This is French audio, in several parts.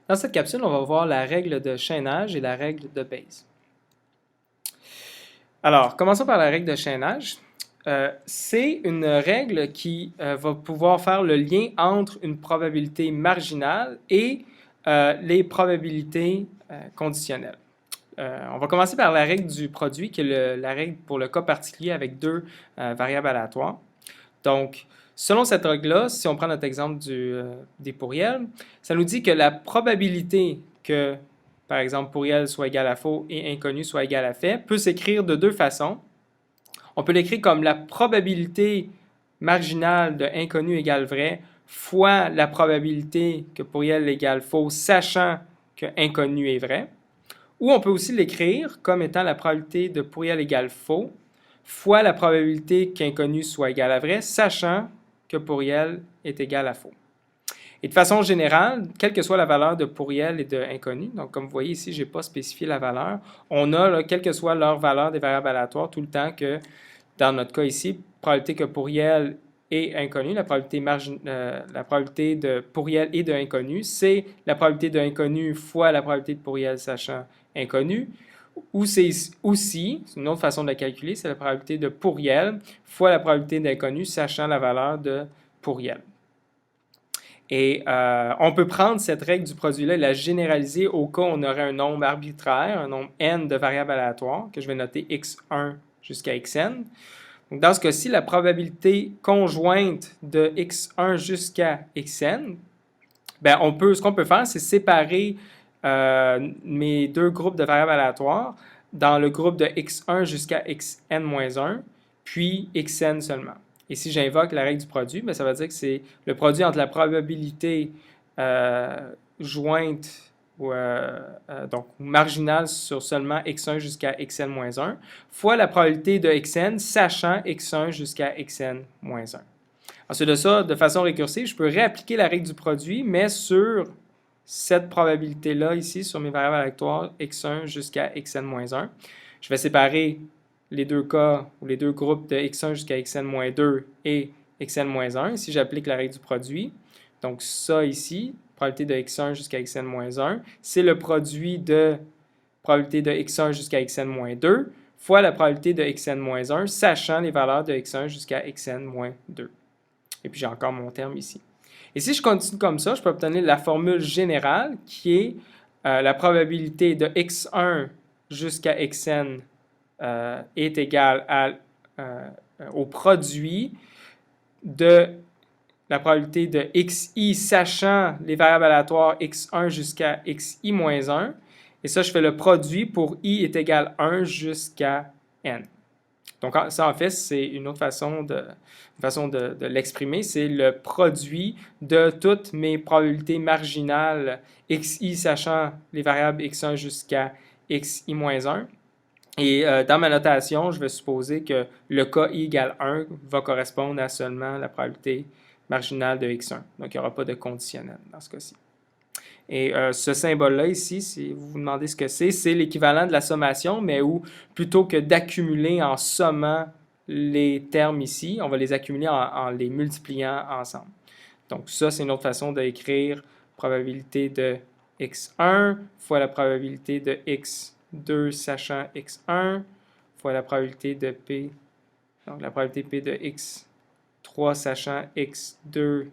Dans cette capsule, on va voir la règle de chaînage et la règle de Bayes. Alors, commençons par la règle de chaînage. C'est une règle qui va pouvoir faire le lien entre une probabilité marginale et les probabilités conditionnelles. On va commencer par la règle du produit, qui est la règle pour le cas particulier avec deux variables aléatoires. Donc, selon cette règle-là, si on prend notre exemple des pourriels, ça nous dit que la probabilité que, par exemple, pourriel soit égal à faux et inconnu soit égal à fait peut s'écrire de deux façons. On peut l'écrire comme la probabilité marginale de inconnu égale vrai fois la probabilité que pourriel égale faux, sachant que inconnu est vrai. Ou on peut aussi l'écrire comme étant la probabilité de pourriel égale faux fois la probabilité qu'inconnu soit égal à vrai, sachant que pourriel est égal à faux. Et de façon générale, quelle que soit la valeur de pourriel et de inconnu, donc comme vous voyez ici, je n'ai pas spécifié la valeur, on a, là, quelle que soit leur valeur des variables aléatoires, tout le temps que, dans notre cas ici, probabilité que pourriel est inconnu, la probabilité de pourriel et de inconnu, c'est la probabilité de inconnu fois la probabilité de pourriel sachant inconnu, ou c'est aussi, une autre façon de la calculer, c'est la probabilité de pourriel fois la probabilité d'inconnu, sachant la valeur de pourriel. Et on peut prendre cette règle du produit-là et la généraliser au cas où on aurait un nombre arbitraire, un nombre n de variables aléatoires, que je vais noter x1 jusqu'à xn. Donc dans ce cas-ci, la probabilité conjointe de x1 jusqu'à xn, ben ce qu'on peut faire, c'est séparer mes deux groupes de variables aléatoires dans le groupe de x1 jusqu'à xn-1, puis xn seulement. Et si j'invoque la règle du produit, bien, ça veut dire que c'est le produit entre la probabilité jointe donc marginale sur seulement x1 jusqu'à xn-1 fois la probabilité de xn sachant x1 jusqu'à xn-1. Ensuite de ça, de façon récursive, je peux réappliquer la règle du produit, mais sur cette probabilité-là ici, sur mes variables aléatoires x1 jusqu'à xn-1. Je vais séparer les deux cas ou les deux groupes de x1 jusqu'à xn-2 et xn-1. Ici, j'applique la règle du produit. Donc ça ici, probabilité de x1 jusqu'à xn-1, c'est le produit de probabilité de x1 jusqu'à xn-2 fois la probabilité de xn-1, sachant les valeurs de x1 jusqu'à xn-2. Et puis j'ai encore mon terme ici. Et si je continue comme ça, je peux obtenir la formule générale qui est la probabilité de x1 jusqu'à xn est égale au produit de la probabilité de xi sachant les variables aléatoires x1 jusqu'à xi-1. Et ça, je fais le produit pour i est égal à 1 jusqu'à n. Donc ça, en fait, c'est une autre façon de l'exprimer. C'est le produit de toutes mes probabilités marginales xi sachant les variables x1 jusqu'à xi-1. Et dans ma notation, je vais supposer que le cas i égale 1 va correspondre à seulement la probabilité marginale de x1. Donc, il n'y aura pas de conditionnel dans ce cas-ci. Et ce symbole-là ici, si vous vous demandez ce que c'est l'équivalent de la sommation, mais où plutôt que d'accumuler en sommant les termes ici, on va les accumuler en les multipliant ensemble. Donc ça, c'est une autre façon d'écrire probabilité de x1 fois la probabilité de x2 sachant x1 fois la probabilité de p, donc la probabilité p de x3 sachant x2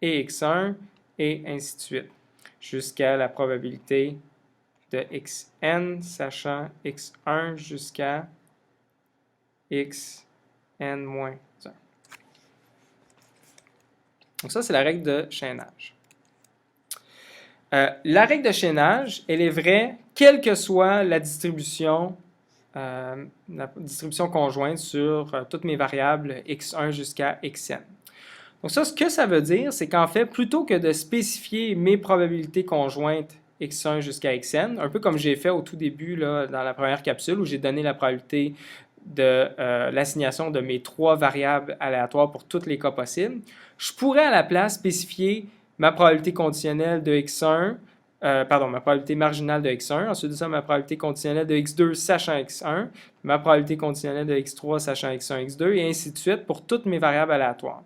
et x1, et ainsi de suite, jusqu'à la probabilité de xn sachant x1 jusqu'à xn-1. Donc ça, c'est la règle de chaînage. La règle de chaînage, elle est vraie quelle que soit la distribution conjointe sur toutes mes variables x1 jusqu'à xn. Donc ça, ce que ça veut dire, c'est qu'en fait, plutôt que de spécifier mes probabilités conjointes x1 jusqu'à xn, un peu comme j'ai fait au tout début là, dans la première capsule où j'ai donné la probabilité de l'assignation de mes trois variables aléatoires pour tous les cas possibles, je pourrais à la place spécifier ma probabilité conditionnelle de x1, ma probabilité marginale de x1, ensuite de ça, ma probabilité conditionnelle de x2 sachant x1, ma probabilité conditionnelle de x3 sachant x1, x2, et ainsi de suite pour toutes mes variables aléatoires.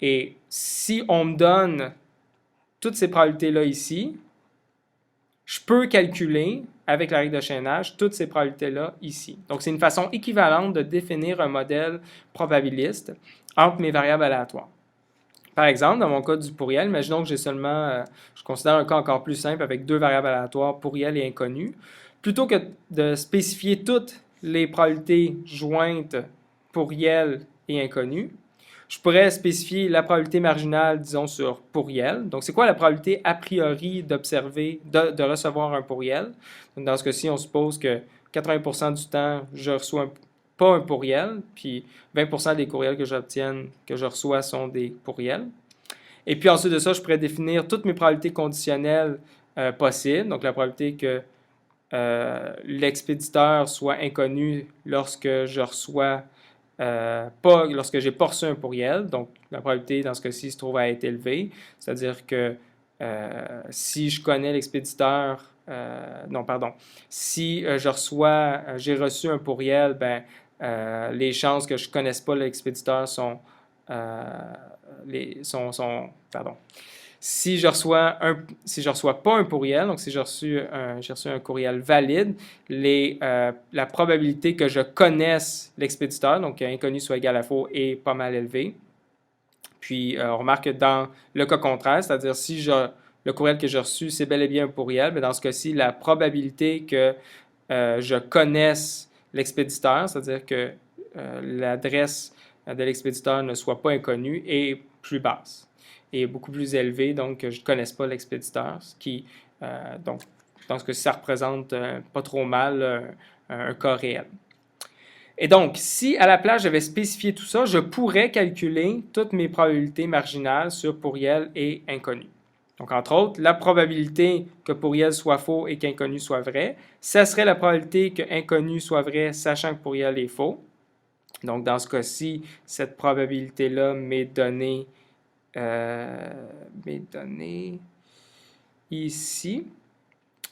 Et si on me donne toutes ces probabilités-là ici, je peux calculer, avec la règle de chaînage, toutes ces probabilités-là ici. Donc, c'est une façon équivalente de définir un modèle probabiliste entre mes variables aléatoires. Par exemple, dans mon cas du pourriel, imaginons que j'ai seulement, je considère un cas encore plus simple avec deux variables aléatoires, pourriel et inconnu. Plutôt que de spécifier toutes les probabilités jointes pourriel et inconnu, je pourrais spécifier la probabilité marginale, disons, sur pourriel. Donc, c'est quoi la probabilité a priori d'observer, de recevoir un pourriel? Donc, dans ce cas-ci, on suppose que 80% du temps, je reçois pas un pourriel, puis 20% des courriels que je reçois sont des pourriels. Et puis ensuite de ça, je pourrais définir toutes mes probabilités conditionnelles possibles. Donc, la probabilité que l'expéditeur soit inconnu lorsque je reçois lorsque j'ai pas reçu un pourriel, donc la probabilité dans ce cas-ci se trouve à être élevée, c'est-à-dire que si je connais l'expéditeur, si j'ai reçu un pourriel, ben, les chances que je ne connaisse pas l'expéditeur pardon. Si je reçois pas un pourriel, donc si j'ai reçu un courriel valide, la probabilité que je connaisse l'expéditeur, donc inconnu soit égal à faux, est pas mal élevée. Puis on remarque que dans le cas contraire, c'est-à-dire si le courriel que j'ai reçu, c'est bel et bien un pourriel, mais dans ce cas-ci, la probabilité que je connaisse l'expéditeur, c'est-à-dire que l'adresse de l'expéditeur ne soit pas inconnue, est plus basse et beaucoup plus élevée, donc que je ne connaisse pas l'expéditeur, ce qui, donc, dans ce que ça représente pas trop mal un cas réel. Et donc, si à la place j'avais spécifié tout ça, je pourrais calculer toutes mes probabilités marginales sur pourriel et inconnu. Donc, entre autres, la probabilité que pourriel soit faux et qu'inconnu soit vrai, ça serait la probabilité que inconnu soit vrai, sachant que pourriel est faux. Donc, dans ce cas-ci, cette probabilité-là m'est donnée ici.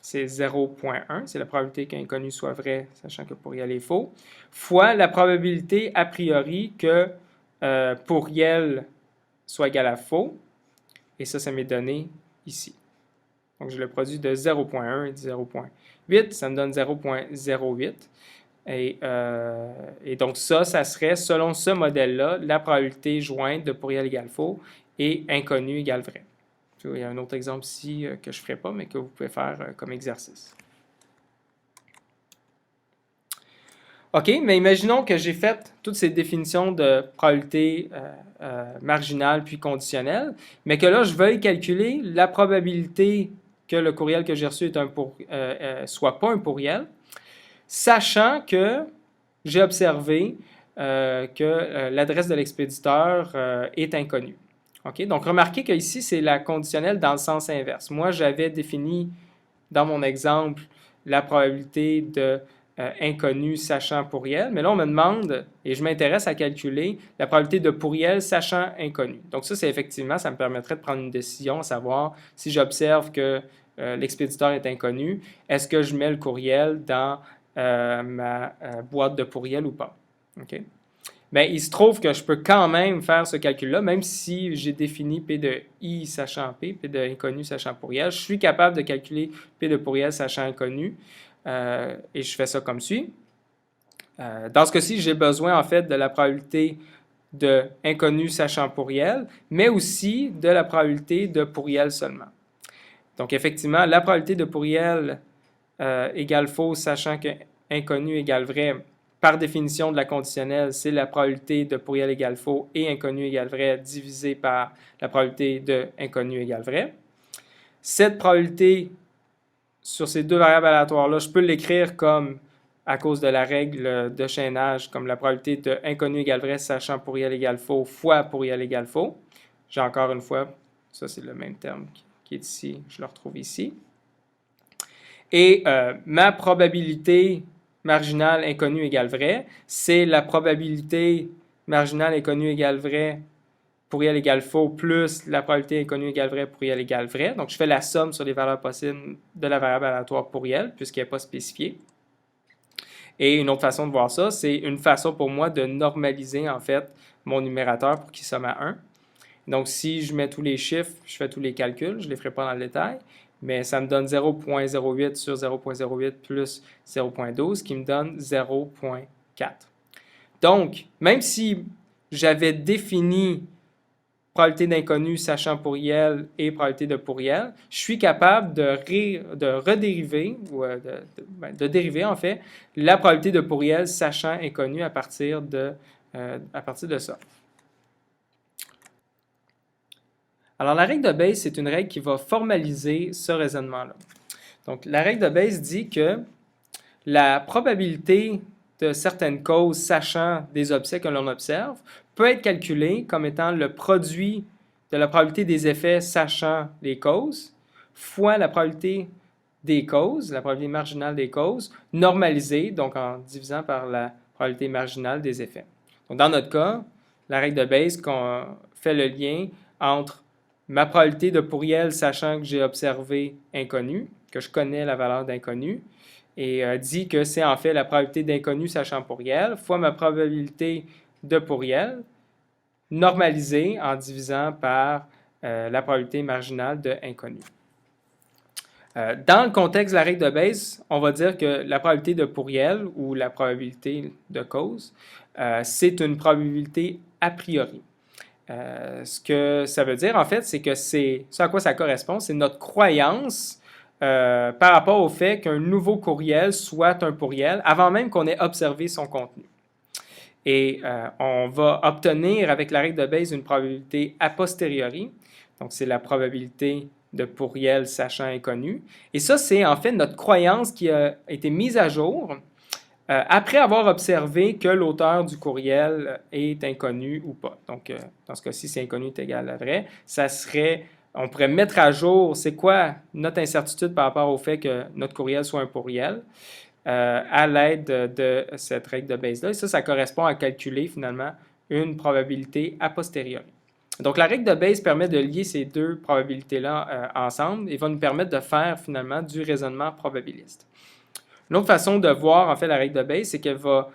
C'est 0,1, c'est la probabilité qu'inconnu soit vrai, sachant que pourriel est faux, fois la probabilité a priori que pourriel soit égal à faux, et ça m'est donné ici. Donc, je le produis de 0,1 et de 0,8, ça me donne 0,08. Et donc, ça serait, selon ce modèle-là, la probabilité jointe de pourriel égale faux et inconnu égale vrai. Il y a un autre exemple ici que je ne ferai pas, mais que vous pouvez faire comme exercice. OK, mais imaginons que j'ai fait toutes ces définitions de probabilité marginale puis conditionnelle, mais que là, je veuille calculer la probabilité que le courriel que j'ai reçu soit pas un pourriel, sachant que j'ai observé que l'adresse de l'expéditeur est inconnue. Okay? Donc, remarquez qu'ici, c'est la conditionnelle dans le sens inverse. Moi, j'avais défini, dans mon exemple, la probabilité de inconnu sachant pourriel, mais là, on me demande, et je m'intéresse à calculer la probabilité de pourriel sachant inconnu. Donc, ça me permettrait de prendre une décision, à savoir si j'observe que l'expéditeur est inconnu, est-ce que je mets le courriel dans ma boîte de pourriel ou pas. Okay? Bien, il se trouve que je peux quand même faire ce calcul-là, même si j'ai défini P de I sachant P de inconnu sachant pourriel. Je suis capable de calculer P de pourriel sachant inconnu, et je fais ça comme suit. Dans ce cas-ci, j'ai besoin en fait de la probabilité de inconnu sachant pourriel, mais aussi de la probabilité de pourriel seulement. Donc, effectivement, la probabilité de pourriel égale faux, sachant que inconnu égale vrai, par définition de la conditionnelle, c'est la probabilité de pourriel égale faux et inconnu égale vrai divisé par la probabilité de inconnu égale vrai. Cette probabilité sur ces deux variables aléatoires-là, je peux l'écrire comme, à cause de la règle de chaînage, comme la probabilité de inconnu égale vrai, sachant pourriel égale faux, fois pourriel égale faux. J'ai encore une fois, ça c'est le même terme qui est ici, je le retrouve ici. Et ma probabilité marginale inconnue égale vrai, c'est la probabilité marginale inconnue égale vrai, pourriel égale faux, plus la probabilité inconnue égale vrai, pourriel égale vrai. Donc, je fais la somme sur les valeurs possibles de la variable aléatoire pourriel, puisqu'elle n'est pas spécifiée. Et une autre façon de voir ça, c'est une façon pour moi de normaliser, en fait, mon numérateur pour qu'il somme à 1. Donc, si je mets tous les chiffres, je fais tous les calculs, je ne les ferai pas dans le détail, mais ça me donne 0,08 sur 0,08 plus 0,12 qui me donne 0,4. Donc, même si j'avais défini probabilité d'inconnu sachant pourriel et probabilité de pourriel, je suis capable de redériver, ou de dériver en fait, la probabilité de pourriel sachant inconnu à partir de ça. Alors, la règle de Bayes, c'est une règle qui va formaliser ce raisonnement-là. Donc, la règle de Bayes dit que la probabilité de certaines causes sachant des objets que l'on observe peut être calculée comme étant le produit de la probabilité des effets sachant les causes fois la probabilité des causes, la probabilité marginale des causes, normalisée, donc en divisant par la probabilité marginale des effets. Donc, dans notre cas, la règle de Bayes fait le lien entre ma probabilité de pourriel sachant que j'ai observé inconnu, que je connais la valeur d'inconnu, et dit que c'est en fait la probabilité d'inconnu sachant pourriel fois ma probabilité de pourriel normalisée en divisant par la probabilité marginale de inconnu. Dans le contexte de la règle de Bayes, on va dire que la probabilité de pourriel ou la probabilité de cause, c'est une probabilité a priori. Ce que ça veut dire, en fait, c'est que ce à quoi ça correspond, c'est notre croyance par rapport au fait qu'un nouveau courriel soit un pourriel avant même qu'on ait observé son contenu. Et on va obtenir avec la règle de Bayes une probabilité a posteriori, donc c'est la probabilité de pourriel sachant inconnu. Et ça, c'est en fait notre croyance qui a été mise à jour après avoir observé que l'auteur du courriel est inconnu ou pas. Donc, dans ce cas-ci, si inconnu est égal à vrai, on pourrait mettre à jour c'est quoi notre incertitude par rapport au fait que notre courriel soit un pourriel à l'aide de cette règle de Bayes-là. Et ça correspond à calculer finalement une probabilité a posteriori. Donc, la règle de Bayes permet de lier ces deux probabilités-là ensemble et va nous permettre de faire finalement du raisonnement probabiliste. Une autre façon de voir en fait la règle de Bayes, c'est qu'elle va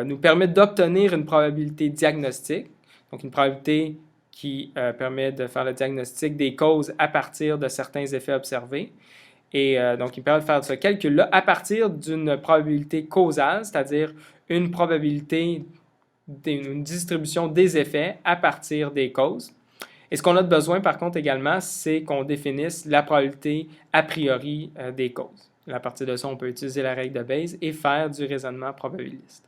nous permettre d'obtenir une probabilité diagnostique, donc une probabilité qui permet de faire le diagnostic des causes à partir de certains effets observés. Et donc, il permet de faire ce calcul-là à partir d'une probabilité causale, c'est-à-dire une probabilité d'une distribution des effets à partir des causes. Et ce qu'on a besoin, par contre, également, c'est qu'on définisse la probabilité a priori des causes. À partir de ça, on peut utiliser la règle de Bayes et faire du raisonnement probabiliste.